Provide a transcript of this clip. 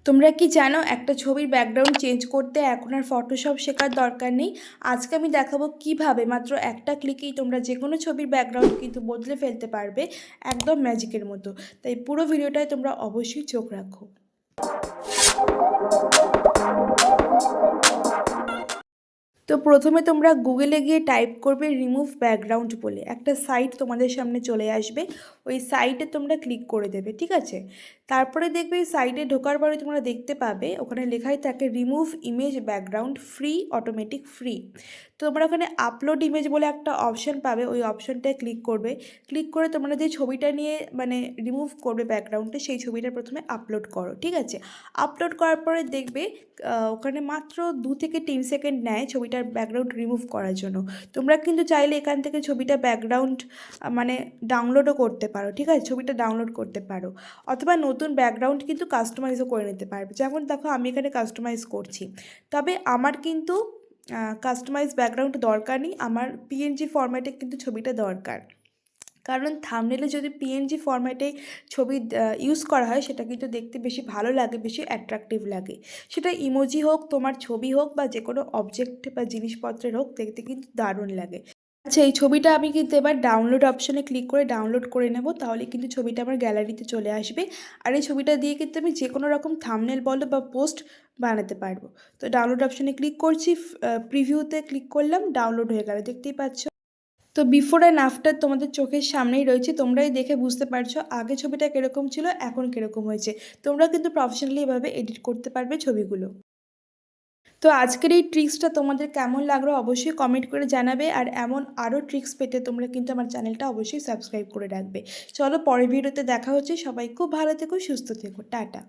তোমরা কি জানো একটা ছবির ব্যাকগ্রাউন্ড চেঞ্জ করতে এখন আর ফটোশপ শেখার দরকার নেই। আজকে আমি দেখাবো কিভাবে মাত্র একটা ক্লিকেই তোমরা যে কোনো ছবির ব্যাকগ্রাউন্ড কিন্তু বদলে ফেলতে পারবে একদম ম্যাজিকের মতো। তাই পুরো ভিডিওটায় তোমরা অবশ্যই চোখ রাখো। তো প্রথমে তোমরা গুগলে গিয়ে টাইপ করবে রিমুভ ব্যাকগ্রাউন্ড বলে, একটা সাইট তোমাদের সামনে চলে আসবে। ওই সাইটে তোমরা ক্লিক করে দেবে, ঠিক আছে। তারপরে দেখবে এই সাইটে ঢোকার পরে তোমরা দেখতে পাবে ওখানে লেখাই থাকে remove image background free, automatic free. তো তোমরা ওখানে আপলোড ইমেজ বলে একটা অপশান পাবে, ওই অপশানটায় ক্লিক করবে। ক্লিক করে তোমরা যে ছবিটা নিয়ে রিমুভ করবে ব্যাকগ্রাউন্ডে, সেই ছবিটা প্রথমে আপলোড করো, ঠিক আছে। আপলোড করার পরে দেখবে ওখানে মাত্র 2 থেকে 3 সেকেন্ড নেয় ছবিটার ব্যাকগ্রাউন্ড রিমুভ করার জন্য। তোমরা কিন্তু চাইলে এখান থেকে ছবিটা ব্যাকগ্রাউন্ড ডাউনলোডও করতে পারো, ঠিক আছে। ছবিটা ডাউনলোড করতে পারো, অথবা নতুন ব্যাকগ্রাউন্ড কিন্তু কাস্টমাইজও করে নিতে পারবে। যেমন দেখো আমি এখানে কাস্টমাইজ করছি, তবে আমার কিন্তু কাস্টমাইজ ব্যাকগ্রাউন্ড দরকার নেই, আমার পিএনজি ফরম্যাটে কিন্তু ছবিটা দরকার। কারণ থাম্বনেলে যদি পিএনজি ফরম্যাটে ছবি ইউজ করা হয় সেটা কিন্তু দেখতে বেশি ভালো লাগে, বেশি অ্যাট্রাকটিভ লাগে। সেটা ইমোজি হোক, তোমার ছবি হোক, বা যে কোনো অবজেক্ট বা জিনিসপত্রের হোক, দেখতে কিন্তু দারুণ লাগে। আচ্ছা, এই ছবিটা আমি কিন্তু এবার ডাউনলোড অপশনে ক্লিক করে ডাউনলোড করে নেব, তাহলে কিন্তু ছবিটা আমার গ্যালারিতে চলে আসবে। আর এই ছবিটা দিয়ে কিন্তু আমি যে কোনো রকম থাম্বনেল বলো বা পোস্ট বানাতে পারবো। তো ডাউনলোড অপশনে ক্লিক করছি, প্রিভিউতে ক্লিক করলাম, ডাউনলোড হয়ে গেল, দেখতেই পাচ্ছ। তো বিফোর অ্যান্ড আফটার তোমাদের চোখের সামনেই রয়েছে, তোমরাই দেখে বুঝতে পারছো আগে ছবিটা কীরকম ছিল, এখন কীরকম হয়েছে। তোমরা কিন্তু প্রফেশনালি এভাবে এডিট করতে পারবে ছবিগুলো। তো আজকের এই ট্রিক্সটা তোমাদের কেমন লাগলো অবশ্যই কমেন্ট করে জানাবে, আর এমন আরও ট্রিক্স পেতে তোমরা কিন্তু আমার চ্যানেলটা অবশ্যই সাবস্ক্রাইব করে রাখবে। চলো পরের ভিডিওতে দেখা হচ্ছে, সবাই খুব ভালো থেকো, সুস্থ থেকো, টাটা।